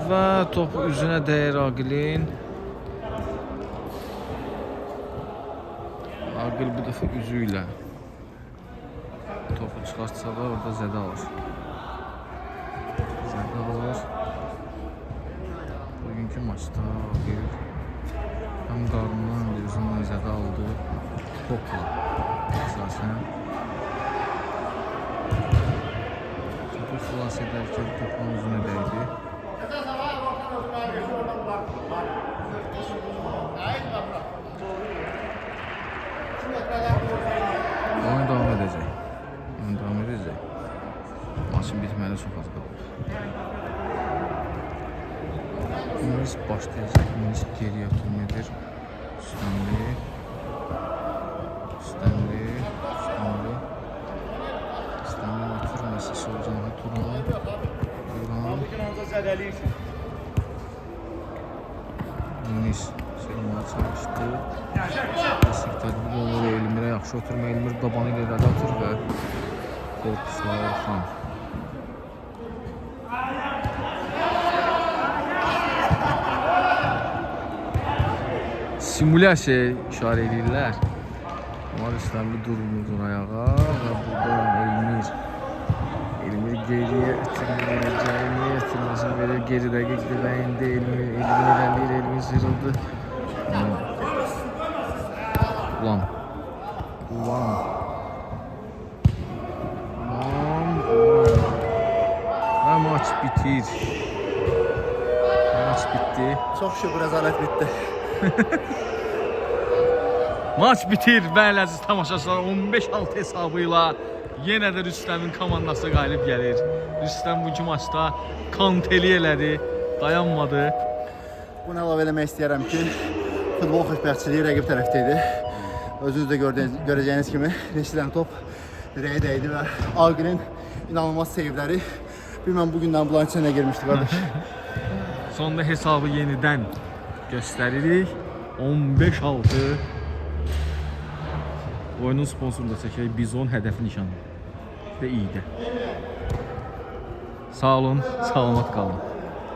Və topu üzünə dəyir Aqilin. Aqil bu dəfə üzü ilə topu çıxartsa da orada zədə alır. Zədə alır. Bugünkü maçda Aqil həm qarnından həm də üzündən zədə aldı. Topla əsasən. Topu xilas edərkən topun üzünə dəydi. Oyun davam edəcək. Maçın bitməli çox az qaldı. İngiliz başlayacaq. İngiliz geriyə atum edir. Stanley oturması Solcan'a Turan. İngiliz sürməyə çalışdı. Destek tədbir olur. Elmirə yaxşı oturma. Elmir dabanı ilə irəli atır və korpuslar Orxan. Simulyasiya işarə edirlər. Onlar İslamlı durmur ayağa və burada Elmir geriyə ötürməyəcəyini, ötürməsin verir. Geri dəqiq dibəyində Elmir irəliyir, Elmir sıyrıldı. Ulan. Və maç bitir. Maç bitdi. Çox şükür rəzalət bitdi. Maç bitir və əziz tamaşaçılar 15-6 hesabı ilə yenə də Rüstəmin komandası qalib gəlir. Rüstəm bugünkü maçda kanteli elədi, dayanmadı. Bunu əlavə eləmək istəyirəm ki, futbol xoşbəxtçiliyi rəqib tərəfdə idi. Özünüz də görəcəyiniz kimi neçə top dirəyə dəydi və Aqilin inanılmaz seyvləri bilməm bugündən bunların içinə girmişdi qardaş. Sonda hesabı yenidən göstəririk. 15-6. Oyunun sponsorunu da çəkək. Bizon hədəfi nişanı. Və iyidə. Sağ olun, salamat qalın.